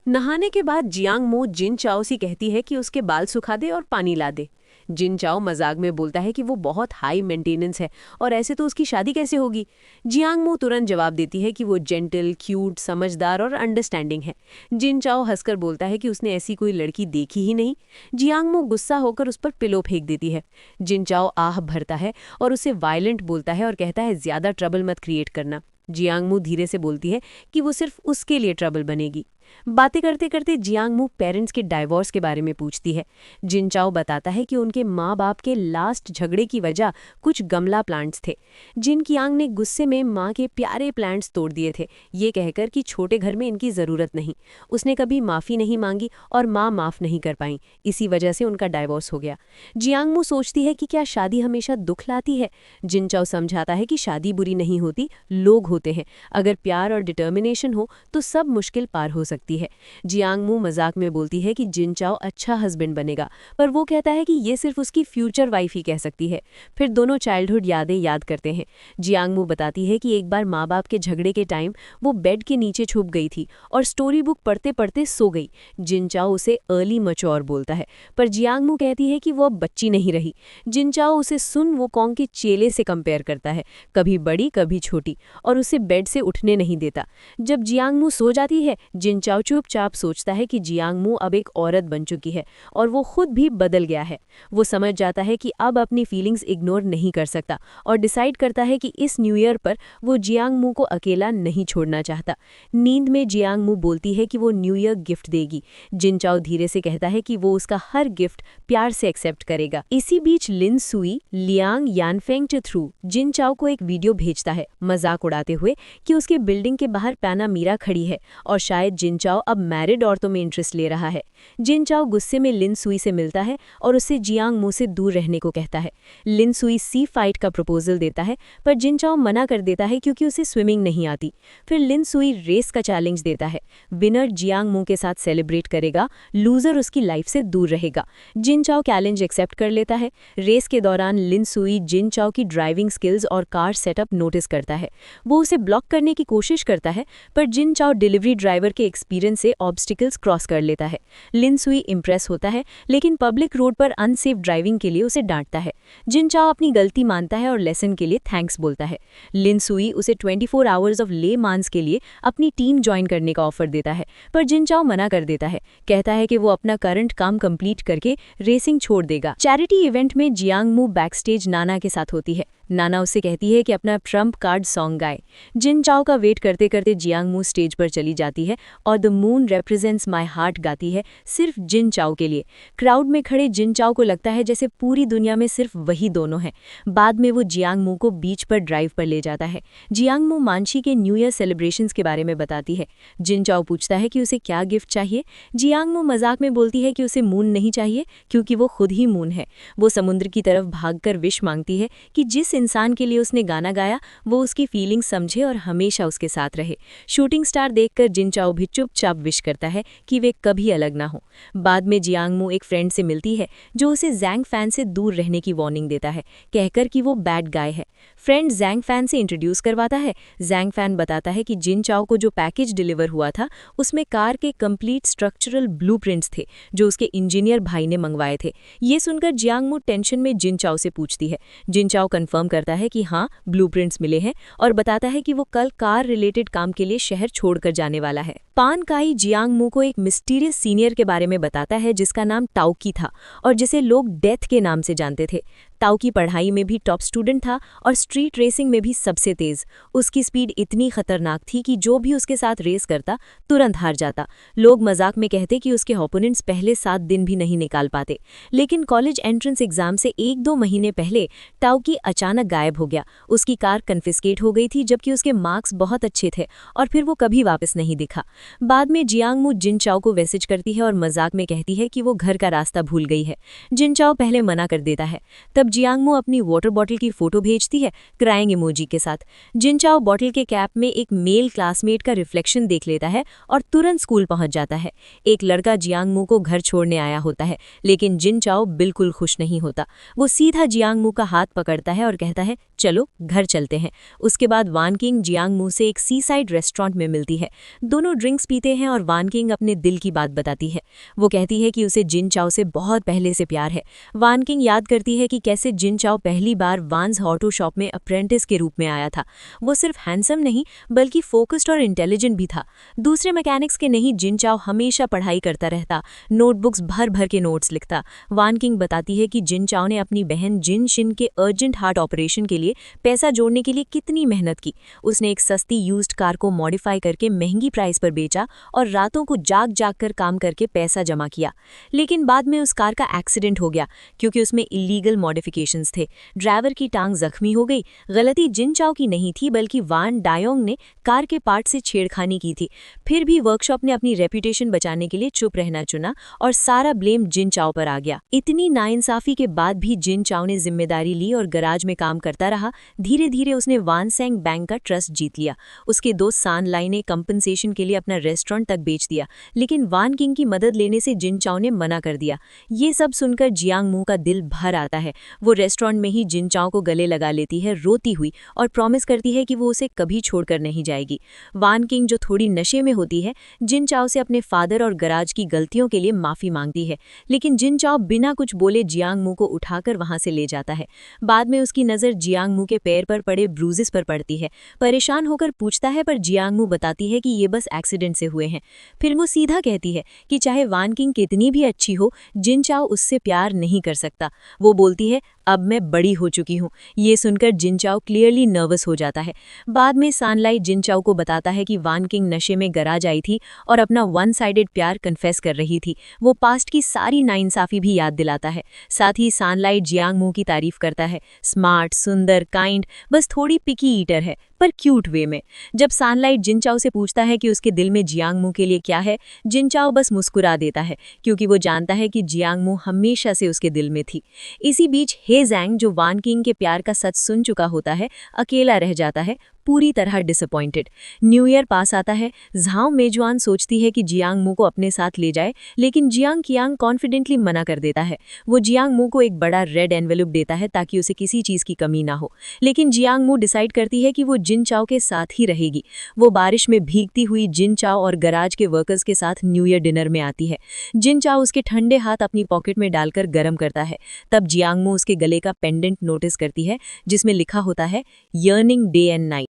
नहाने के बाद जियांग मो जिन चाओ से कहती है कि उसके बाल सुखा दे और पानी ला दे। जिन चाओ मजाक में बोलता है कि वो बहुत हाई मेंटेनेंस है और ऐसे तो उसकी शादी कैसे होगी। जियांग मो तुरंत जवाब देती है कि वो जेंटल, क्यूट, समझदार और अंडरस्टैंडिंग है। जिन चाओ हंसकर बोलता है कि उसने ऐसी कोई लड़की देखी ही नहीं। जियांग मो गुस्सा होकर उस पर पिलो फेंक देती है। जिन चाओ आह भरता है और उसे वायलेंट बोलता है और कहता है ज्यादा ट्रबल मत क्रिएट करना। जियांग मू धीरे से बोलती है कि वो सिर्फ उसके लिए ट्रबल बनेगी। बातें करते करते जियांग मू पेरेंट्स के डाइवोर्स के बारे में पूछती है। जिन चाओ बताता है कि उनके माँ बाप के लास्ट झगड़े की वजह कुछ गमला प्लांट्स थे। जिन कियांग ने गुस्से में माँ के प्यारे प्लांट्स तोड़ दिए थे, ये कहकर कि छोटे घर में इनकी ज़रूरत नहीं। उसने कभी माफ़ी नहीं मांगी और माँ माफ़ नहीं कर पाई, इसी वजह से उनका डाइवोर्स हो गया। जियांग मू सोचती है कि क्या शादी हमेशा दुख लाती है। जिन चाओ समझाता है कि शादी बुरी नहीं होती, लोग होते हैं। अगर प्यार और डिटर्मिनेशन हो तो सब मुश्किल पार हो सकती है। जियांग मू मजाक में बोलती है कि जिन चाओ अच्छा हस्बैंड बनेगा, पर वो कहता है कि ये सिर्फ उसकी फ्यूचर वाइफ ही कह सकती है। फिर दोनों चाइल्डहुड यादें याद करते हैं। जियांग मू बताती है कि एक बार माँ बाप के झगड़े के टाइम वो बेड के नीचे छुप गई थी और स्टोरी बुक पढ़ते पढ़ते सो गई। जिन चाओ उसे अर्ली मैच्योर बोलता है, पर जियांग मू कहती है कि वो अब बच्ची नहीं रही। जिन चाओ उसे सुन वो कॉन्ग के चेले से कंपेयर करता है, कभी बड़ी कभी छोटी, और उसे बेड से उठने नहीं देता। जब जियांग मू सो जाती है, जिन चाओ चुपचाप सोचता है कि जियांग मू अब एक औरत बन चुकी है और वो खुद भी बदल गया है। वो समझ जाता है कि अब अपनी फीलिंग्स इग्नोर नहीं कर सकता और डिसाइड करता है कि इस न्यू ईयर पर वो जियांग मू को अकेला नहीं छोड़ना चाहता। नींद में जियांग मू बोलती है कि वो न्यू ईयर गिफ्ट देगी। जिन चाओ धीरे से कहता है कि वो उसका हर गिफ्ट प्यार से एक्सेप्ट करेगा। इसी बीच लिन सुई लियांग यानफेंग के थ्रू जिन चाओ को एक वीडियो भेजता है, मजाक उड़ाते हुए कि उसके बिल्डिंग के बाहर पैना मीरा खड़ी है और शायद जिन चाओ अब मैरिड औरतों में इंटरेस्ट ले रहा है। जिन चाओ गुस्से में लिन सुई से मिलता है और उससे जियांग मू से दूर रहने को कहता है। लिन सुई सी फाइट का प्रपोजल देता है, पर जिन चाओ मना कर देता है क्योंकि उसे स्विमिंग नहीं आती। फिर लिन सुई रेस का चैलेंज देता है। विनर जियांग मू के साथ सेलिब्रेट करेगा, लूजर उसकी लाइफ से दूर रहेगा। जिन चाओ चैलेंज एक्सेप्ट कर लेता है। रेस के दौरान लिन सुई जिन चाओ की ड्राइविंग स्किल्स और कार सेटअप नोटिस करता है। वो उसे ब्लॉक करने की कोशिश करता है, पर जिन चाओ डिलीवरी ड्राइवर के एक्सपीरियंस से ऑब्स्टिकल्स क्रॉस कर लेता है। लिन सुई इंप्रेस होता है, लेकिन पब्लिक रोड पर अनसेफ ड्राइविंग के लिए उसे डांटता है। जिन चाओ अपनी गलती मानता है और लेसन के लिए थैंक्स बोलता है। लिन सुई उसे 24 आवर्स ऑफ ले मांस के लिए अपनी टीम ज्वाइन करने का ऑफर देता है, पर जिन चाओ मना कर देता है। कहता है कि वो अपना करंट काम कंप्लीट करके रेसिंग छोड़ देगा। चैरिटी इवेंट में जियांग मू बैकस्टेज नाना के साथ होती है। नाना उससे कहती है कि अपना ट्रम्प कार्ड सॉन्ग गाए। जिन चाओ का वेट करते करते जियांग मू स्टेज पर चली जाती है और the moon represents my heart गाती है, सिर्फ जिन चाओ के लिए। क्राउड में खड़े जिन चाओ को लगता है जैसे पूरी दुनिया में सिर्फ वही दोनों हैं। बाद में वो जियांग मू को बीच पर ड्राइव पर ले जाता है। जियांग मू मानशी के न्यू ईयर सेलिब्रेशंस के बारे में बताती है। जिन चाओ पूछता है कि उसे क्या गिफ्ट चाहिए। जियांग मू मजाक में बोलती है कि उसे मून नहीं चाहिए क्योंकि वो खुद ही मून है। वो समुद्र की तरफ भागकर विश मांगती है कि जिस इंसान के लिए उसने गाना गाया वो उसकी फीलिंग्स समझे और हमेशा उसके साथ रहे। शूटिंग स्टार देखकर जिन चाओ भी चुपचाप विश करता है कि वे कभी अलग ना हो। बाद में जियांग मू एक फ्रेंड से मिलती है जो उसे जैंग फैन से दूर रहने की वार्निंग देता है, कहकर कि वो बैड गाय है। फ्रेंड जैंग फैन से इंट्रोड्यूस करवाता है। जैंग फैन बताता है कि जिन चाओ को जो पैकेज डिलीवर हुआ था उसमें कार के कंप्लीट स्ट्रक्चरल ब्लूप्रिंट्स थे जो उसके इंजीनियर भाई ने मंगवाए थे। ये सुनकर जियांग मू टेंशन में जिन चाओ से पूछती है। जिन चाओ कंफर्म करता है कि हाँ, ब्लूप्रिंट्स मिले हैं और बताता है कि वो कल कार रिलेटेड काम के लिए शहर छोड़कर जाने वाला है। पान काई जियांग मू को एक मिस्टीरियस सीनियर के बारे में बताता है जिसका नाम टाओकी था और जिसे लोग डेथ के नाम से जानते थे। टाओकी पढ़ाई में भी टॉप स्टूडेंट था और स्ट्रीट रेसिंग में भी सबसे तेज। उसकी स्पीड इतनी खतरनाक थी कि जो भी उसके साथ रेस करता तुरंत हार जाता। लोग मजाक में कहते कि उसके ओपोनेंट्स पहले 7 दिन भी नहीं निकाल पाते। लेकिन कॉलेज एंट्रेंस एग्जाम से 1-2 महीने पहले टाओकी अचानक गायब हो गया। उसकी कार कन्फिस्केट हो गई थी जबकि उसके मार्क्स बहुत अच्छे थे और फिर वो कभी वापस नहीं दिखा। बाद में जियांग मू जिन चाओ को मैसेज करती है और मजाक में कहती है कि वो घर का रास्ता भूल गई है। जिन चाओ पहले मना कर देता है। तब तब जियांगमू अपनी वाटर बॉटल की फोटो भेजती है क्राइंग इमोजी के साथ। जिनचाओ बॉटल के कैप में एक मेल क्लासमेट का रिफ्लेक्शन देख लेता है और तुरंत स्कूल पहुंच जाता है। एक लड़का जियांगमू को घर छोड़ने आया होता है, लेकिन जिनचाओ बिल्कुल खुश नहीं होता। वो सीधा जियांगमू का हाथ पकड़ता है और कहता है चलो घर चलते हैं। उसके बाद वान किंग जियांगमू से एक सीसाइड रेस्टोरेंट में मिलती है। दोनों ड्रिंक्स पीते हैं और वान किंग अपने दिल की बात बताती है। वो कहती है कि उसे जिनचाओ से बहुत पहले से प्यार है। वान किंग याद करती है कि कैसे जिनचाओ पहली बार वान्स ऑटो शॉप में अप्रेंटिस के रूप में आया था। वो सिर्फ हैंडसम नहीं बल्कि फोकस्ड और इंटेलिजेंट भी था। दूसरे मैकेनिक्स के नहीं, जिनचाओ हमेशा पढ़ाई करता रहता, नोटबुक्स भर भर के नोट्स लिखता। वान किंग बताती है कि जिनचाओ ने अपनी बहन जिन शिन के अर्जेंट हार्ट ऑपरेशन के लिए पैसा जोड़ने के लिए कितनी मेहनत की। उसने एक सस्ती यूज्ड कार को मॉडिफाई करके महंगी प्राइस पर बेचा और रातों को जाग जाग कर काम करके पैसा जमा किया। लेकिन बाद में उस कार का एक्सीडेंट हो गया क्योंकि उसमें इलीगल मॉडिफिकेशंस थे। ड्राइवर की टांग जख्मी हो गई। गलती जिनचाओ की नहीं थी बल्कि वान डायोंग ने कार के पार्ट से छेड़खानी की थी। फिर भी वर्कशॉप ने अपनी रेपुटेशन बचाने के लिए चुप रहना चुना और सारा ब्लेम जिनचाओ पर आ गया। इतनी नाइंसाफी के बाद भी जिनचाओ ने जिम्मेदारी ली और गराज में काम करता रहा। धीरे धीरे उसने वानसेंग बैंक का ट्रस्ट जीत लिया। उसके दोस्त सान लाई ने कंपनसेशन के लिए अपना रेस्टोरेंट तक बेच दिया, लेकिन वान किंग की मदद लेने से जिनचाओ ने मना कर दिया। ये सब सुनकर जियांगमू का दिल भर आता है। वो रेस्टोरेंट में ही जिनचाओ को गले लगा लेती है रोती हुई और प्रॉमिस करती है कि वो उसे कभी छोड़कर नहीं जाएगी। वान किंग जो थोड़ी नशे में होती है, जिनचाओ से अपने फादर और गराज की गलतियों के लिए माफी मांगती है, लेकिन जिनचाओ बिना कुछ बोले जियांगमू को उठाकर वहां से ले जाता है। बाद में उसकी नजर जियांगमू के पैर पर पड़े ब्रूजेस पर पड़ती है। परेशान होकर पूछता है पर जियांगमू बताती है कि ये बस एक्सीडेंट से हुए हैं। फिर वो सीधा कहती है कि चाहे वान किंग कितनी भी अच्छी हो, जिनचाओ उससे प्यार नहीं कर सकता। वो बोलती है अब मैं बड़ी हो चुकी हूँ। ये सुनकर जिनचाओ क्लियरली नर्वस हो जाता है। बाद में सानलाई जिनचाओ को बताता है कि वान किंग नशे में गराज आई थी और अपना वन साइडेड प्यार कन्फेस कर रही थी। वो पास्ट की सारी नाइंसाफी भी याद दिलाता है। साथ ही सानलाई जियांगमू की तारीफ करता है, स्मार्ट, सुंदर, काइंड, बस थोड़ी पिकी ईटर है पर क्यूट वे में। जब सानलाइट जिनचाओ से पूछता है कि उसके दिल में जियांगमू के लिए क्या है, जिनचाओ बस मुस्कुरा देता है क्योंकि वो जानता है कि जियांगमू हमेशा से उसके दिल में थी। इसी बीच हे ज़ैंग, जो वान किंग के प्यार का सच सुन चुका होता है, अकेला रह जाता है, पूरी तरह डिसअपॉइंटेड। न्यू ईयर पास आता है। झाओ मेजुआन सोचती है कि जियांगमू को अपने साथ ले जाए, लेकिन जियांग कियांग कॉन्फिडेंटली मना कर देता है। वो जियांगमू को एक बड़ा रेड एनवेलप देता है ताकि उसे किसी चीज़ की कमी ना हो, लेकिन जियांगमू डिसाइड करती है कि वो जिनचाओ के साथ ही रहेगी। वो बारिश में भीगती हुई जिनचाओ और गराज के वर्कर्स के साथ न्यू ईयर डिनर में आती है। जिनचाओ उसके ठंडे हाथ अपनी पॉकेट में डालकर गर्म करता है। तब जियांगमू उसके गले का पेंडेंट नोटिस करती है जिसमें लिखा होता है यर्निंग डे एंड नाइट।